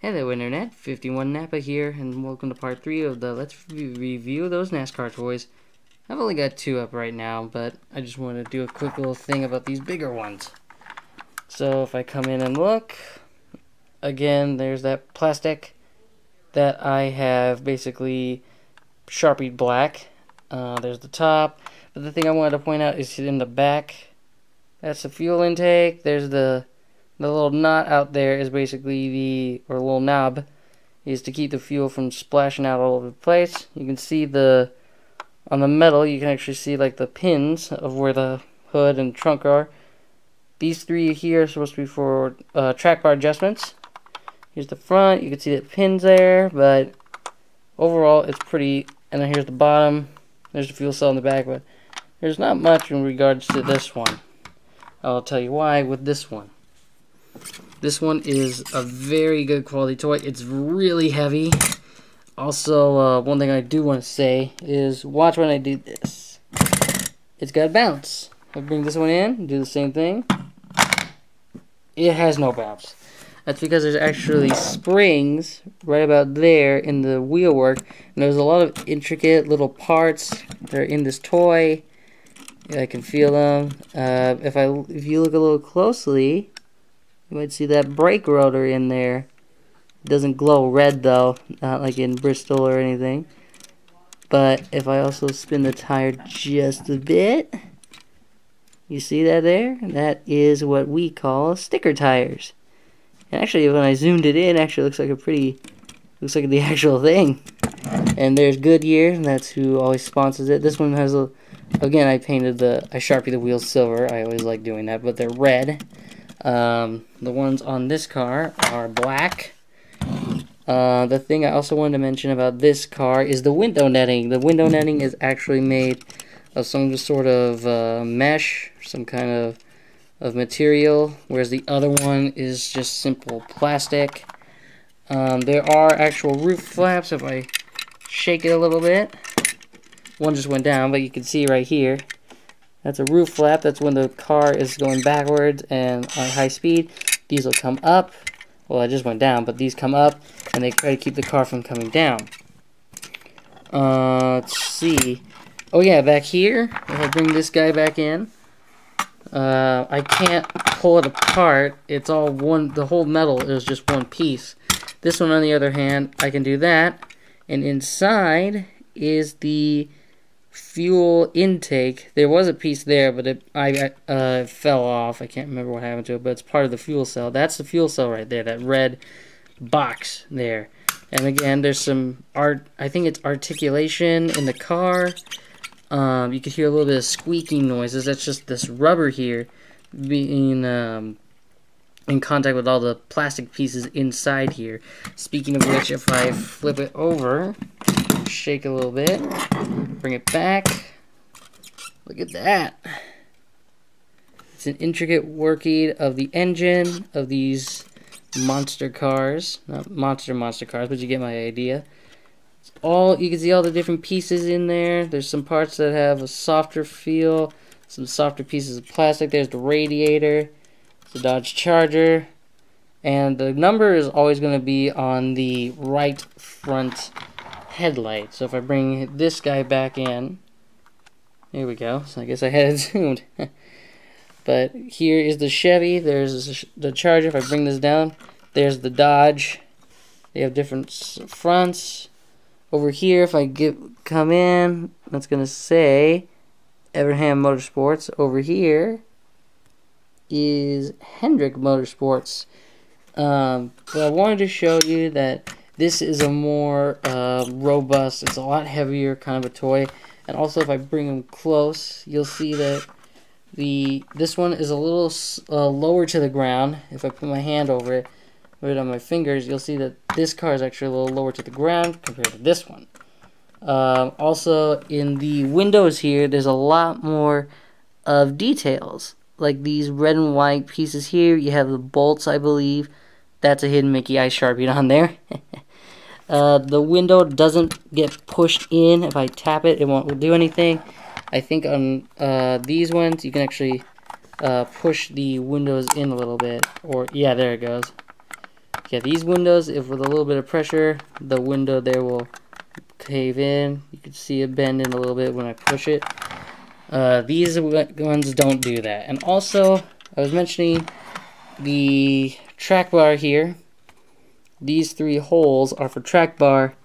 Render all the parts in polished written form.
Hello Internet, 51 Nappa here, and welcome to part 3 of the Let's Review Those NASCAR Toys. I've only got 2 up right now, but I just want to do a quick little thing about these bigger ones. So if I come in and look, again, there's that plastic that I have basically Sharpied black. There's the top, but the thing I wanted to point out is in the back, that's the fuel intake. There's the little knot out there is basically or little knob, is to keep the fuel from splashing out all over the place. You can see on the metal, you can actually see like the pins of where the hood and trunk are. These 3 here are supposed to be for track bar adjustments. Here's the front, you can see the pins there, but overall it's pretty. And then here's the bottom, there's the fuel cell in the back, but there's not much in regards to this one. I'll tell you why with this one. This one is a very good quality toy. It's really heavy. Also, one thing I do want to say is watch when I do this. It's got bounce. I bring this one in, do the same thing. It has no bounce. That's because there's actually springs right about there in the wheelwork. And there's a lot of intricate little parts that are in this toy. I can feel them. If you look a little closely, you might see that brake rotor in there. It doesn't glow red though, not like in Bristol or anything. But if I also spin the tire just a bit, you see that there? That is what we call sticker tires. And actually, when I zoomed it in, actually looks like the actual thing. And there's Goodyear, and that's who always sponsors it. This one has again, I Sharpie the wheels silver. I always like doing that, but they're red. The ones on this car are black. The thing I also wanted to mention about this car is the window netting. The window netting is actually made of some sort of mesh, some kind of material, whereas the other one is just simple plastic. There are actual roof flaps. If I shake it a little bit, one just went down, but you can see right here. That's a roof flap. That's when the car is going backwards and on high speed. These will come up. Well, I just went down, but these come up, and they try to keep the car from coming down. Let's see. Oh yeah, back here, if I bring this guy back in, I can't pull it apart. It's all one. The whole metal is just one piece. This one, on the other hand, I can do that. And inside is the fuel intake. There was a piece there, but it fell off. I can't remember what happened to it, but it's part of the fuel cell. That's the fuel cell right there, that red box there. And again, there's some I think it's articulation in the car. You can hear a little bit of squeaking noises. That's just this rubber here being in contact with all the plastic pieces inside here. Speaking of which, if I flip it over, shake a little bit, bring it back, look at that. It's an intricate working of the engine of these monster cars. Not monster cars, but you get my idea. You can see all the different pieces in there. There's some parts that have a softer feel, some softer pieces of plastic. There's the radiator. It's a Dodge Charger. And the number is always going to be on the right front headlight. So if I bring this guy back in, here we go. So I guess I had it zoomed. But here is the Chevy. There's the Charger. If I bring this down, there's the Dodge. They have different fronts. Over here, if I come in, that's going to say Everham Motorsports. Over here is Hendrick Motorsports. But I wanted to show you that this is a more robust, it's a lot heavier kind of a toy. And also, if I bring them close, you'll see that this one is a little lower to the ground. If I put my hand over it, right on my fingers, you'll see that this car is actually a little lower to the ground compared to this one. Also, in the windows here, there's a lot more of details. Like these red and white pieces here, you have the bolts, I believe. That's a hidden Mickey I Sharpied on there. The window doesn't get pushed in. If I tap it, it won't do anything. I think on these ones, you can actually push the windows in a little bit. Or, yeah, there it goes. Yeah, these windows, if with a little bit of pressure, the window there will cave in. You can see it bend in a little bit when I push it. These ones don't do that. And also, I was mentioning the track bar here. These 3 holes are for track bar,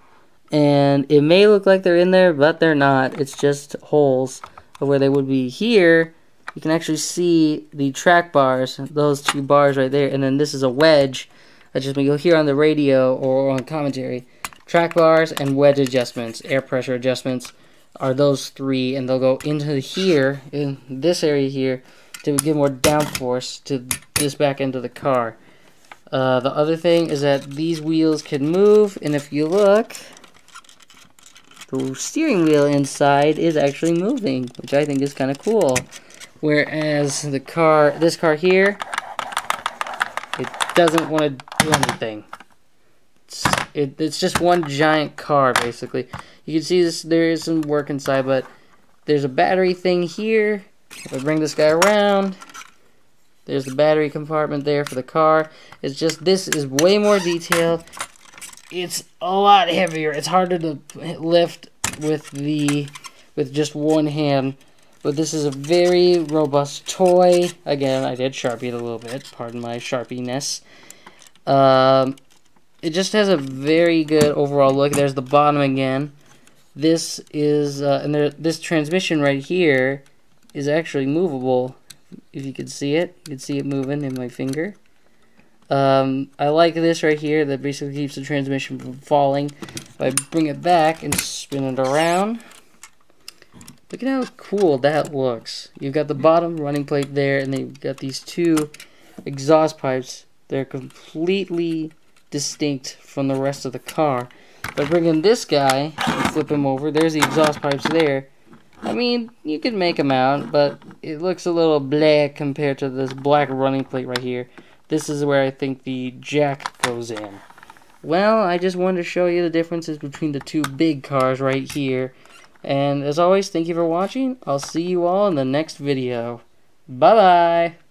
and it may look like they're in there, but they're not. It's just holes of where they would be here. You can actually see the track bars, those 2 bars right there, and then this is a wedge. That's just when you'll hear on the radio or on commentary. Track bars and wedge adjustments, air pressure adjustments, are those 3, and they'll go into here, in this area here, to give more downforce to this back end of the car. The other thing is that these wheels can move, and if you look, the steering wheel inside is actually moving, which I think is kind of cool. Whereas this car here, it doesn't want to do anything. It's just one giant car, basically. You can see there is some work inside, but there's a battery thing here. If I bring this guy around, there's the battery compartment there for the car. It's just, this is way more detailed. It's a lot heavier. It's harder to lift with just one hand. But this is a very robust toy. Again, I did Sharpie it a little bit. Pardon my Sharpie-ness. It just has a very good overall look. There's the bottom again. This is, this transmission right here is actually movable. If you can see it, you can see it moving in my finger. I like this right here that basically keeps the transmission from falling. If I bring it back and spin it around, look at how cool that looks. You've got the bottom running plate there, and then you've got these 2 exhaust pipes. They're completely distinct from the rest of the car. If I bring in this guy and flip him over, there's the exhaust pipes there. I mean, you can make them out, but it looks a little black compared to this black running plate right here. This is where I think the jack goes in. Well, I just wanted to show you the differences between the 2 big cars right here. And as always, thank you for watching. I'll see you all in the next video. Bye-bye!